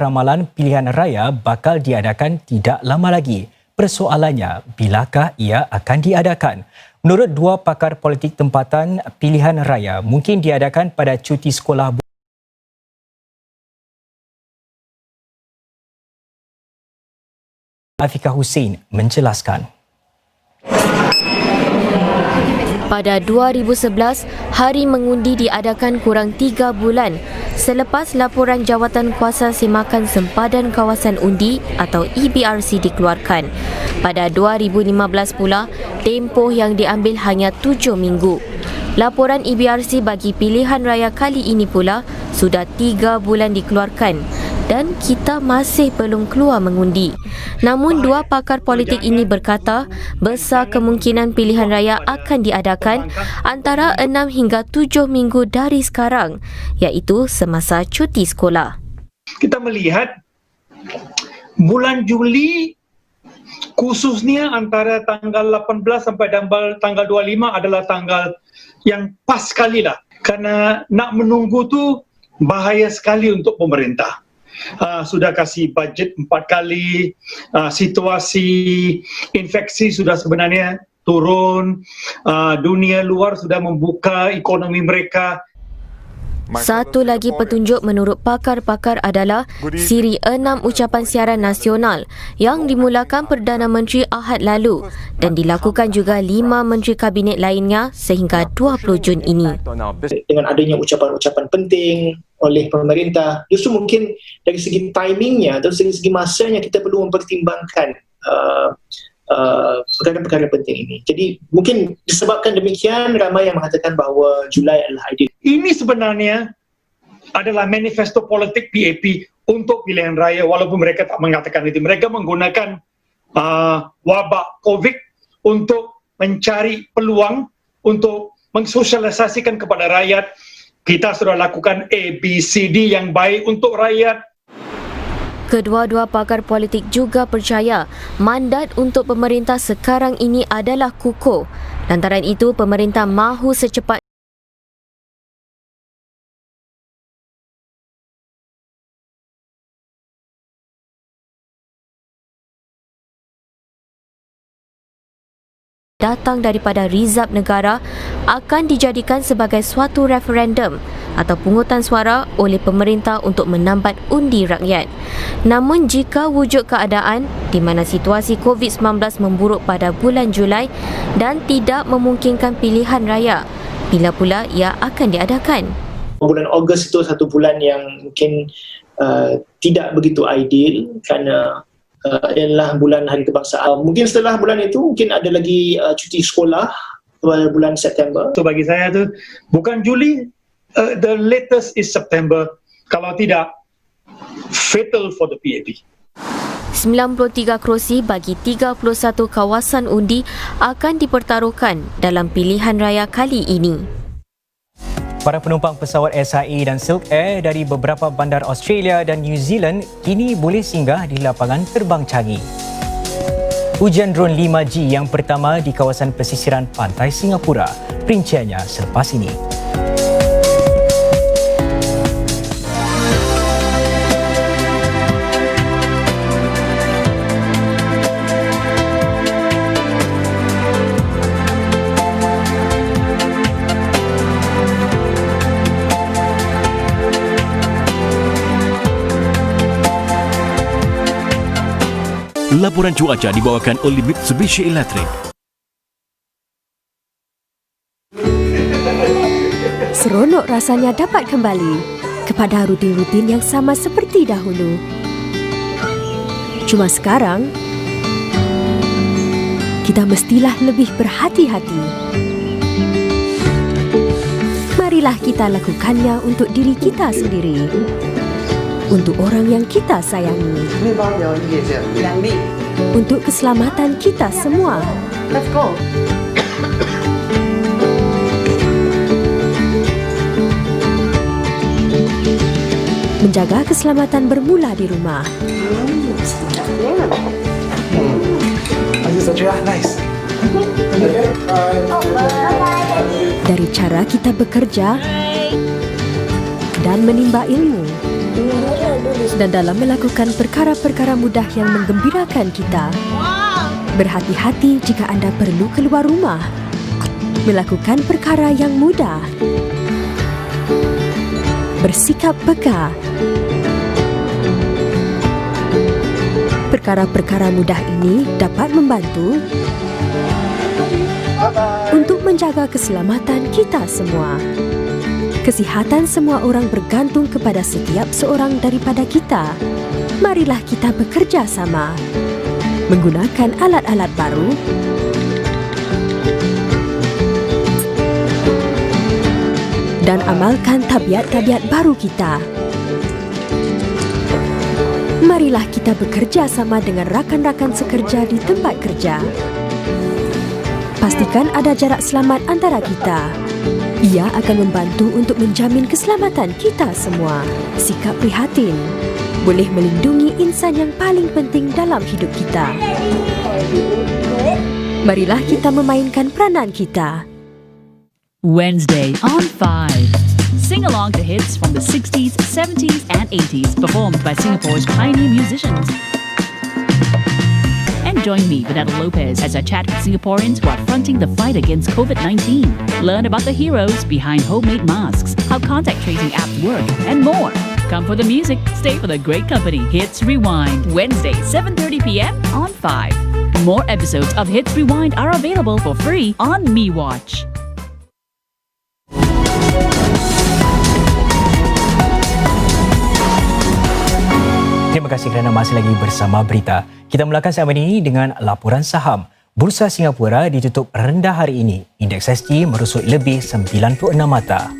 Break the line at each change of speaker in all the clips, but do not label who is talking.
ramalan pilihan raya bakal diadakan tidak lama lagi. Persoalannya, bilakah ia akan diadakan? Menurut dua pakar politik tempatan, pilihan raya mungkin diadakan pada cuti sekolah. Afiqah Hussein menjelaskan.
Pada 2011, hari mengundi diadakan kurang 3 bulan selepas laporan Jawatan Kuasa Semakan Sempadan Kawasan Undi atau EBRC dikeluarkan. Pada 2015 pula, tempoh yang diambil hanya 7 minggu. Laporan EBRC bagi pilihan raya kali ini pula sudah 3 bulan dikeluarkan dan kita masih belum keluar mengundi. Namun dua pakar politik ini berkata besar kemungkinan pilihan raya akan diadakan antara 6 hingga 7 minggu dari sekarang, iaitu semasa cuti sekolah.
Kita melihat bulan Juli khususnya antara tanggal 18 sampai tanggal 25 adalah tanggal yang pas sekali lah. Kerana nak menunggu tu bahaya sekali untuk pemerintah. Sudah kasih bajet 4 kali, situasi infeksi sudah sebenarnya turun, dunia luar sudah membuka ekonomi mereka.
Satu lagi petunjuk menurut pakar-pakar adalah siri 6 ucapan siaran nasional yang dimulakan Perdana Menteri Ahad lalu dan dilakukan juga 5 menteri kabinet lainnya sehingga 20 Jun ini.
Dengan adanya ucapan-ucapan penting oleh pemerintah, justru mungkin dari segi timingnya atau dari segi masanya kita perlu mempertimbangkan perkara-perkara penting ini. Jadi mungkin disebabkan demikian ramai yang mengatakan bahawa Julai adalah ideal. Ini
sebenarnya adalah manifesto politik PAP untuk pilihan raya, walaupun mereka tak mengatakan itu. Mereka menggunakan wabak COVID untuk mencari peluang untuk mensosialisasikan kepada rakyat. Kita sudah lakukan ABCD yang baik untuk rakyat.
Kedua-dua pakar politik juga percaya mandat untuk pemerintah sekarang ini adalah kukuh. Lantaran itu, pemerintah mahu secepat datang daripada Rizab Negara akan dijadikan sebagai suatu referendum atau pungutan suara oleh pemerintah untuk menambat undi rakyat. Namun jika wujud keadaan di mana situasi COVID-19 memburuk pada bulan Julai dan tidak memungkinkan pilihan raya, bila pula ia akan diadakan?
Bulan Ogos itu satu bulan yang mungkin tidak begitu ideal kerana adalah bulan Hari Kebangsaan. Mungkin setelah bulan itu mungkin ada lagi cuti sekolah bulan September.
So bagi saya tu bukan Juli, the latest is September. Kalau tidak, fatal for the PAP.
93 kerusi bagi 31 kawasan undi akan dipertaruhkan dalam pilihan raya kali ini.
Para penumpang pesawat SIA dan Silk Air dari beberapa bandar Australia dan New Zealand kini boleh singgah di lapangan terbang Changi. Ujian drone 5G yang pertama di kawasan pesisiran pantai Singapura. Rinciannya selepas ini.
Laporan cuaca dibawakan oleh Mitsubishi Electric.
Seronok rasanya dapat kembali kepada rutin-rutin yang sama seperti dahulu. Cuma sekarang, kita mestilah lebih berhati-hati. Marilah kita lakukannya untuk diri kita sendiri. Untuk orang yang kita sayangi. Untuk keselamatan kita semua.
Let's go.
Menjaga keselamatan bermula di rumah. Dari cara kita bekerja dan menimba ilmu. Dan dalam melakukan perkara-perkara mudah yang menggembirakan kita, berhati-hati jika anda perlu keluar rumah. Melakukan perkara yang mudah. Bersikap peka. Perkara-perkara mudah ini dapat membantu untuk menjaga keselamatan kita semua. Kesihatan semua orang bergantung kepada setiap seorang daripada kita. Marilah kita bekerja sama, menggunakan alat-alat baru, dan amalkan tabiat-tabiat baru kita. Marilah kita bekerja sama dengan rakan-rakan sekerja di tempat kerja. Pastikan ada jarak selamat antara kita. Ia akan membantu untuk menjamin keselamatan kita semua. Sikap prihatin boleh melindungi insan yang paling penting dalam hidup kita. Marilah kita memainkan peranan kita.
Wednesday on 5. Sing along to hits from the 60s, 70s and 80s performed by Singapore's pioneer musicians. And join me, Vanessa Lopez, as I chat with Singaporeans who are fronting the fight against COVID-19. Learn about the heroes behind homemade masks, how contact tracing apps work, and more. Come for the music, stay for the great company. Hits Rewind, Wednesday, 7:30 p.m. on 5. More episodes of Hits Rewind are available for free on MeWatch.
Terima kasih kerana masih lagi bersama Berita. Kita mulakan segmen ini dengan laporan saham. Bursa Singapura ditutup rendah hari ini. Indeks SG merosot lebih 96 mata.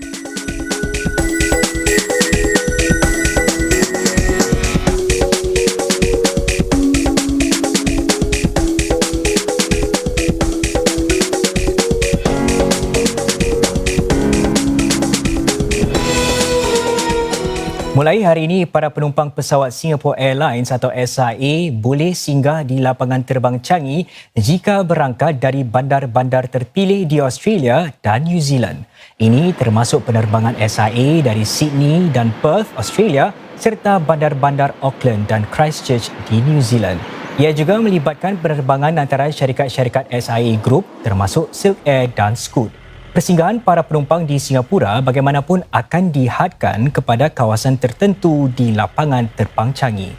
Mulai hari ini, para penumpang pesawat Singapore Airlines atau SIA boleh singgah di lapangan terbang Changi jika berangkat dari bandar-bandar terpilih di Australia dan New Zealand. Ini termasuk penerbangan SIA dari Sydney dan Perth, Australia serta bandar-bandar Auckland dan Christchurch di New Zealand. Ia juga melibatkan penerbangan antara syarikat-syarikat SIA Group termasuk Silk Air dan Scoot. Persinggahan para penumpang di Singapura bagaimanapun akan dihadkan kepada kawasan tertentu di lapangan terbang Changi.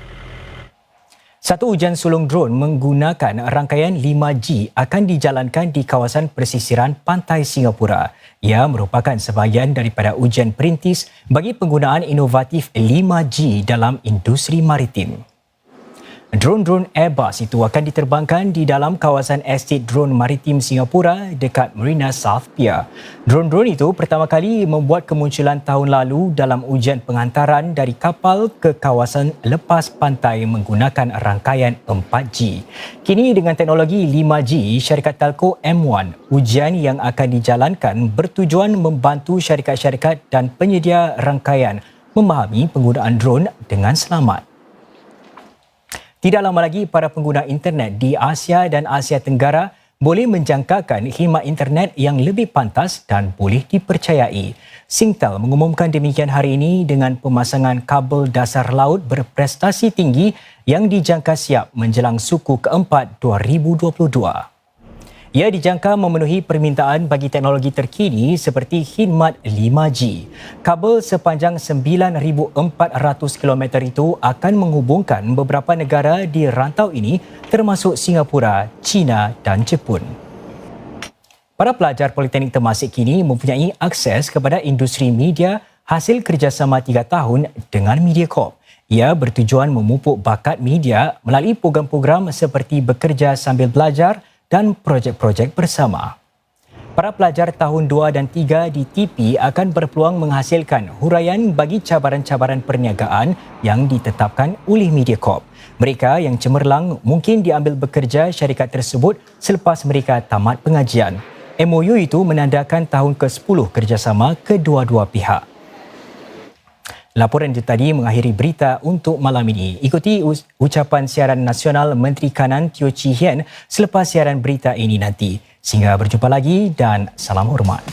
Satu ujian sulung drone menggunakan rangkaian 5G akan dijalankan di kawasan pesisiran pantai Singapura. Ia merupakan sebahagian daripada ujian perintis bagi penggunaan inovatif 5G dalam industri maritim. Drone-drone Airbus itu akan diterbangkan di dalam kawasan estate drone maritim Singapura dekat Marina South Pier. Drone-drone itu pertama kali membuat kemunculan tahun lalu dalam ujian penghantaran dari kapal ke kawasan lepas pantai menggunakan rangkaian 4G. Kini dengan teknologi 5G, syarikat telco M1, ujian yang akan dijalankan bertujuan membantu syarikat-syarikat dan penyedia rangkaian memahami penggunaan drone dengan selamat. Tidak lama lagi, para pengguna internet di Asia dan Asia Tenggara boleh menjangkakan khidmat internet yang lebih pantas dan boleh dipercayai. Singtel mengumumkan demikian hari ini dengan pemasangan kabel dasar laut berprestasi tinggi yang dijangka siap menjelang suku keempat 2022. Ia dijangka memenuhi permintaan bagi teknologi terkini seperti khidmat 5G. Kabel sepanjang 9,400 km itu akan menghubungkan beberapa negara di rantau ini termasuk Singapura, China dan Jepun. Para pelajar Politeknik Temasek kini mempunyai akses kepada industri media hasil kerjasama 3 tahun dengan MediaCorp. Ia bertujuan memupuk bakat media melalui program-program seperti bekerja sambil belajar dan projek-projek bersama. Para pelajar tahun 2 dan 3 di TP akan berpeluang menghasilkan huraian bagi cabaran-cabaran perniagaan yang ditetapkan oleh MediaCorp. Mereka yang cemerlang mungkin diambil bekerja syarikat tersebut selepas mereka tamat pengajian. MOU itu menandakan tahun ke-10 kerjasama kedua-dua pihak. Laporan itu tadi mengakhiri berita untuk malam ini. Ikuti ucapan siaran nasional Menteri Kanan Teo Chee Hean selepas siaran berita ini nanti. Sehingga berjumpa lagi dan salam hormat.